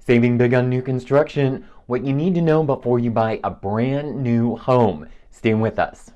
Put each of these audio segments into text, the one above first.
Saving big on new construction, what you need to know before you buy a brand new home. Stay with us.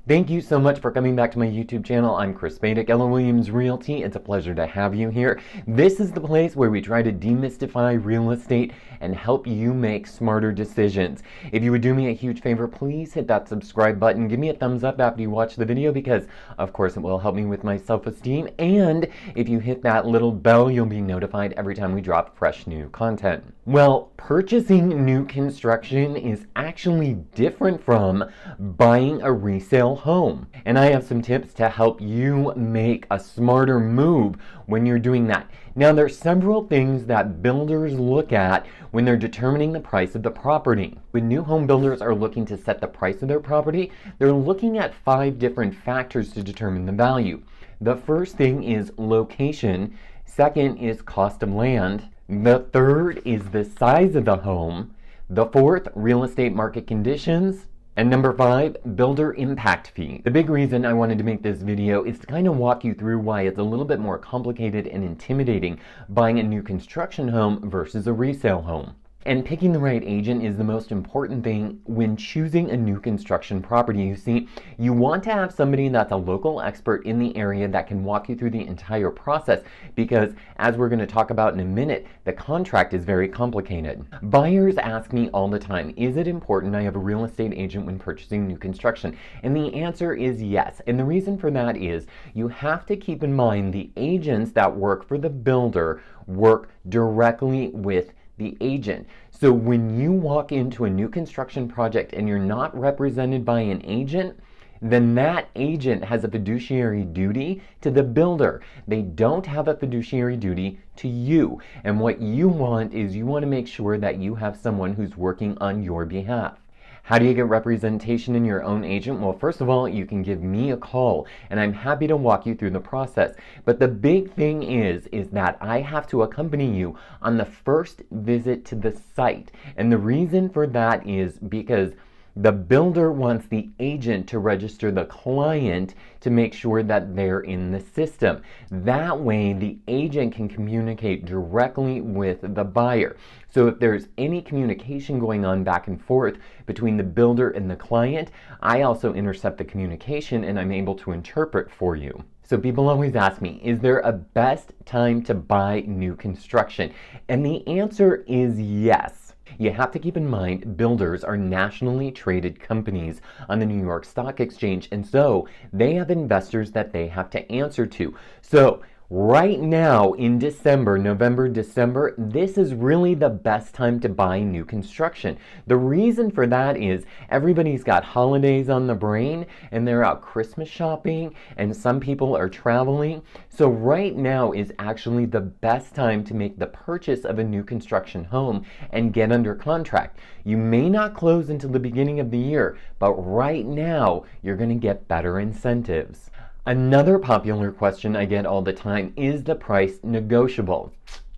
Thank you so much for coming back to my YouTube channel. I'm Chris Badic, Keller Williams Realty. It's a pleasure to have you here. This is the place where we try to demystify real estate and help you make smarter decisions. If you would do me a huge favor, please hit that subscribe button. Give me a thumbs up after you watch the video because, of course, it will help me with my self-esteem. And if you hit that little bell, you'll be notified every time we drop fresh new content. Well, purchasing new construction is actually different from buying a resale home. And I have some tips to help you make a smarter move when you're doing that. Now, there's several things that builders look at when they're determining the price of the property. When new home builders are looking to set the price of their property, they're looking at 5 different factors to determine the value. The first thing is location. Second is cost of land. The third is the size of the home. The fourth, real estate market conditions. And number 5, builder impact fee. The big reason I wanted to make this video is to kind of walk you through why it's a little bit more complicated and intimidating buying a new construction home versus a resale home. And picking the right agent is the most important thing when choosing a new construction property. You see, you want to have somebody that's a local expert in the area that can walk you through the entire process because, as we're going to talk about in a minute, the contract is very complicated. Buyers ask me all the time, is it important I have a real estate agent when purchasing new construction? And the answer is yes. And the reason for that is you have to keep in mind the agents that work for the builder work directly with the agent. So when you walk into a new construction project and you're not represented by an agent, then that agent has a fiduciary duty to the builder. They don't have a fiduciary duty to you. And what you want is you want to make sure that you have someone who's working on your behalf. How do you get representation in your own agent? Well, first of all, you can give me a call and I'm happy to walk you through the process. But the big thing is that I have to accompany you on the first visit to the site. And the reason for that is because the builder wants the agent to register the client to make sure that they're in the system. That way, the agent can communicate directly with the buyer. So if there's any communication going on back and forth between the builder and the client, I also intercept the communication and I'm able to interpret for you. So people always ask me, is there a best time to buy new construction? And the answer is yes. You have to keep in mind builders are nationally traded companies on the New York Stock Exchange, and so they have investors that they have to answer to. So right now in December, November, December, this is really the best time to buy new construction. The reason for that is everybody's got holidays on the brain and they're out Christmas shopping and some people are traveling. So right now is actually the best time to make the purchase of a new construction home and get under contract. You may not close until the beginning of the year, but right now you're going to get better incentives. Another popular question I get all the time, is the price negotiable?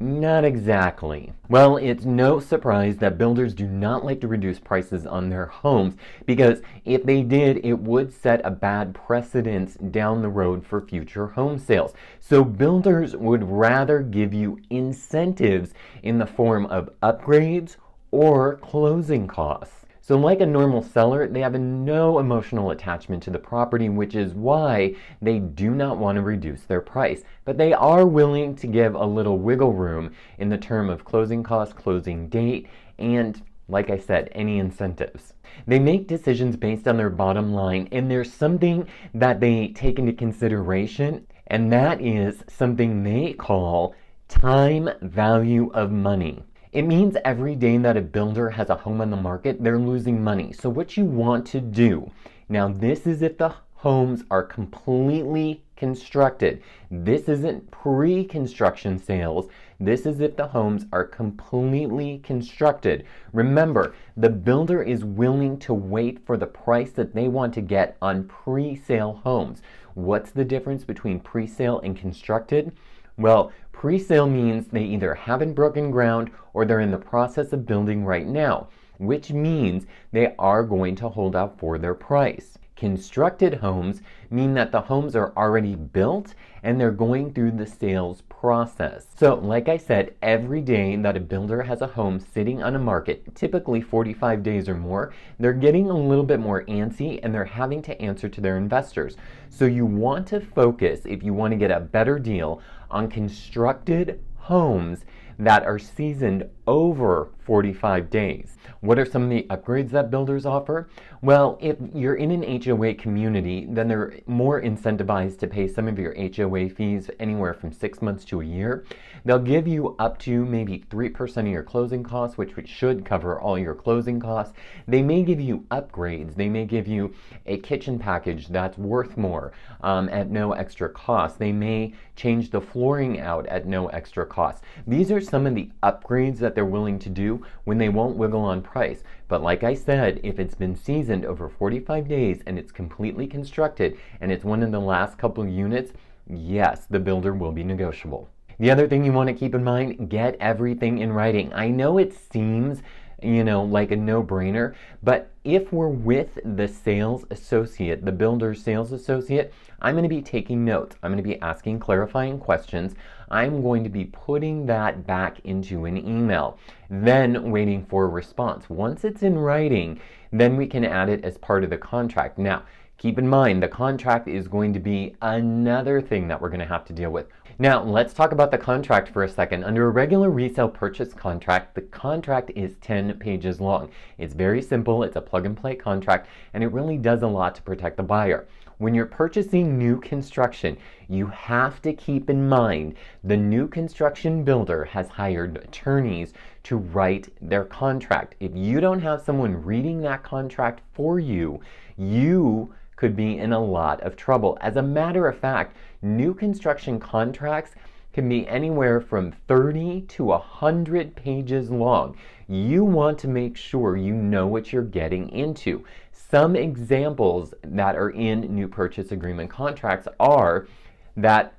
Not exactly. Well, it's no surprise that builders do not like to reduce prices on their homes because if they did, it would set a bad precedence down the road for future home sales. So builders would rather give you incentives in the form of upgrades or closing costs. So like a normal seller, they have no emotional attachment to the property, which is why they do not want to reduce their price. But they are willing to give a little wiggle room in the term of closing costs, closing date, and like I said, any incentives. They make decisions based on their bottom line, and there's something that they take into consideration, and that is something they call time value of money. It means every day that a builder has a home on the market, they're losing money. So what you want to do, now this is if the homes are completely constructed. This isn't pre-construction sales. This is if the homes are completely constructed. Remember, the builder is willing to wait for the price that they want to get on pre-sale homes. What's the difference between pre-sale and constructed? Well, pre-sale means they either haven't broken ground or they're in the process of building right now, which means they are going to hold out for their price. Constructed homes mean that the homes are already built and they're going through the sales process. So, like I said, every day that a builder has a home sitting on a market, typically 45 days or more, they're getting a little bit more antsy and they're having to answer to their investors. So you want to focus, if you want to get a better deal, on constructed homes that are seasoned over 45 days. What are some of the upgrades that builders offer? Well, if you're in an HOA community, then they're more incentivized to pay some of your HOA fees anywhere from 6 months to a year. They'll give you up to maybe 3% of your closing costs, which should cover all your closing costs. They may give you upgrades. They may give you a kitchen package that's worth more at no extra cost. They may change the flooring out at no extra cost. These are some of the upgrades that they're willing to do when they won't wiggle on price. But like I said, if it's been seasoned over 45 days and it's completely constructed and it's one of the last couple units, yes, the builder will be negotiable. The other thing you want to keep in mind, get everything in writing. I know it seems, like a no-brainer, but if we're with the sales associate, the builder's sales associate, I'm going to be taking notes. I'm going to be asking clarifying questions. I'm going to be putting that back into an email, then waiting for a response. Once it's in writing, then we can add it as part of the contract. Now, keep in mind, the contract is going to be another thing that we're going to have to deal with. Now, let's talk about the contract for a second. Under a regular resale purchase contract, the contract is 10 pages long. It's very simple. It's a plug-and-play contract, and it really does a lot to protect the buyer. When you're purchasing new construction, you have to keep in mind the new construction builder has hired attorneys to write their contract. If you don't have someone reading that contract for you, you could be in a lot of trouble. As a matter of fact, new construction contracts can be anywhere from 30 to 100 pages long. You want to make sure you know what you're getting into. Some examples that are in new purchase agreement contracts are that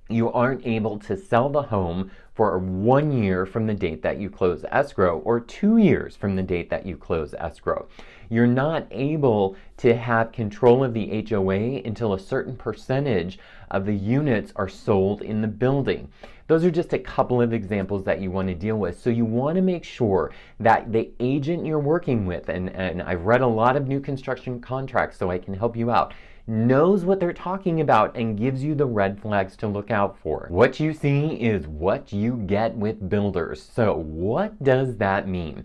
you aren't able to sell the home for 1 year from the date that you close escrow or 2 years from the date that you close escrow. You're not able to have control of the HOA until a certain percentage of the units are sold in the building. Those are just a couple of examples that you want to deal with. So you want to make sure that the agent you're working with, and I've read a lot of new construction contracts so I can help you out, knows what they're talking about and gives you the red flags to look out for. What you see is what you get with builders. So what does that mean?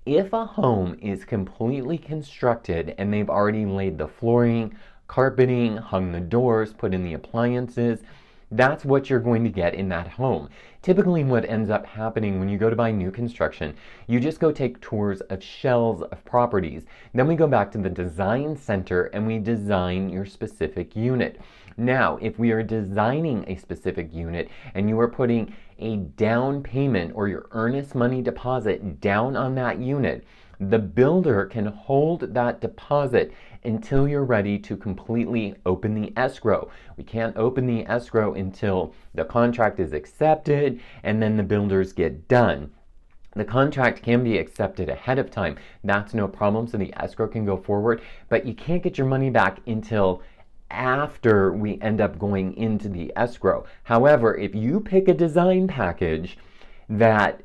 If a home is completely constructed and they've already laid the flooring, carpeting, hung the doors, put in the appliances, that's what you're going to get in that home. Typically what ends up happening when you go to buy new construction, you just go take tours of shells of properties. Then we go back to the design center and we design your specific unit. Now, if we are designing a specific unit and you are putting a down payment or your earnest money deposit down on that unit, the builder can hold that deposit until you're ready to completely open the escrow. We can't open the escrow until the contract is accepted and then the builders get done. The contract can be accepted ahead of time. That's no problem, so the escrow can go forward, but you can't get your money back until after we end up going into the escrow. However, if you pick a design package that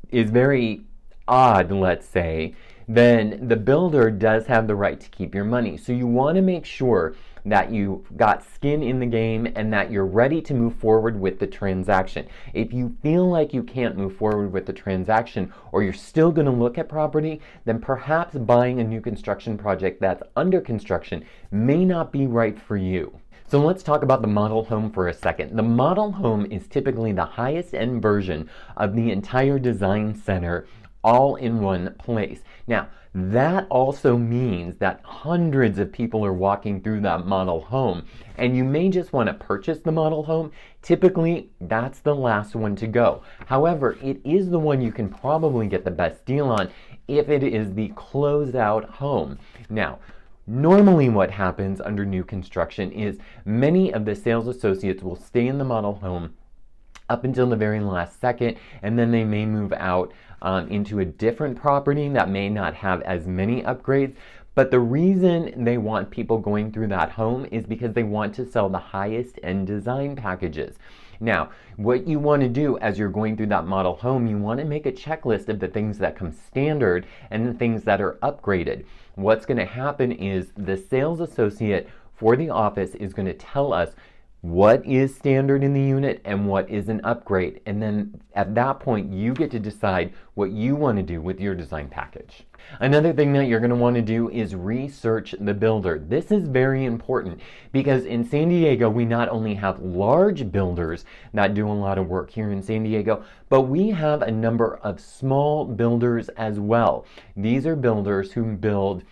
is very odd, let's say, then the builder does have the right to keep your money. So you want to make sure that you've got skin in the game and that you're ready to move forward with the transaction. If you feel like you can't move forward with the transaction or you're still going to look at property, then perhaps buying a new construction project that's under construction may not be right for you. So let's talk about the model home for a second. The model home is typically the highest end version of the entire design center all in one place. Now, that also means that hundreds of people are walking through that model home, and you may just want to purchase the model home. Typically, that's the last one to go. However, it is the one you can probably get the best deal on if it is the closeout home. Now, normally what happens under new construction is many of the sales associates will stay in the model home up until the very last second, and then they may move out into a different property that may not have as many upgrades. But the reason they want people going through that home is because they want to sell the highest end design packages. Now, what you want to do as you're going through that model home, you want to make a checklist of the things that come standard and the things that are upgraded. What's going to happen is the sales associate for the office is going to tell us what is standard in the unit and what is an upgrade. And then at that point, you get to decide what you want to do with your design package. Another thing that you're going to want to do is research the builder. This is very important because in San Diego, we not only have large builders that do a lot of work here in San Diego, but we have a number of small builders as well. These are builders who build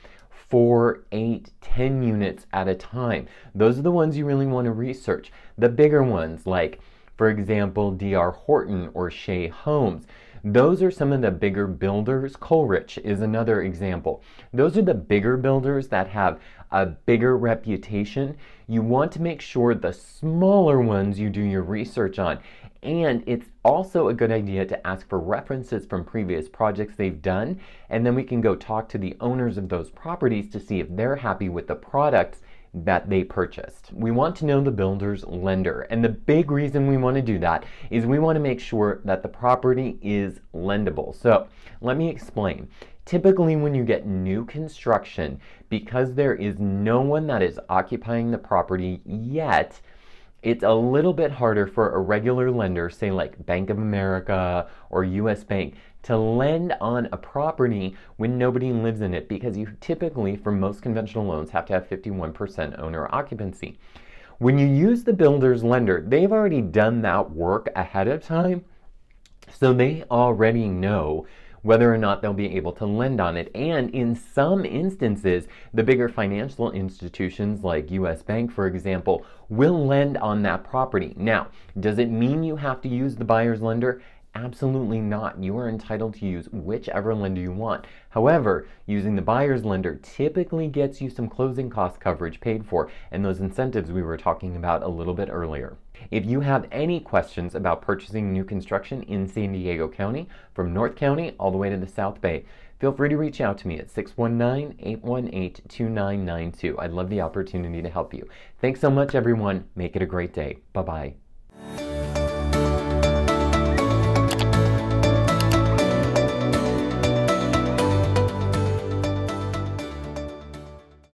4, 8, 10 units at a time. Those are the ones you really want to research. The bigger ones, like, for example, D.R. Horton or Shea Homes, those are some of the bigger builders. Coleridge is another example. Those are the bigger builders that have a bigger reputation. You want to make sure the smaller ones you do your research on. And it's also a good idea to ask for references from previous projects they've done, and then we can go talk to the owners of those properties to see if they're happy with the products that they purchased. We want to know the builder's lender, and the big reason we want to do that is we want to make sure that the property is lendable. So let me explain. Typically when you get new construction, because there is no one that is occupying the property yet, it's a little bit harder for a regular lender, say like Bank of America or US Bank, to lend on a property when nobody lives in it, because you typically, for most conventional loans, have to have 51% owner occupancy. When you use the builder's lender, they've already done that work ahead of time, so they already know whether or not they'll be able to lend on it. And in some instances, the bigger financial institutions like US Bank, for example, will lend on that property. Now, does it mean you have to use the buyer's lender? Absolutely not. You are entitled to use whichever lender you want. However, using the buyer's lender typically gets you some closing cost coverage paid for and those incentives we were talking about a little bit earlier. If you have any questions about purchasing new construction in San Diego County, from North County all the way to the South Bay, feel free to reach out to me at 619-818-2992. I'd love the opportunity to help you. Thanks so much, everyone. Make it a great day. Bye-bye.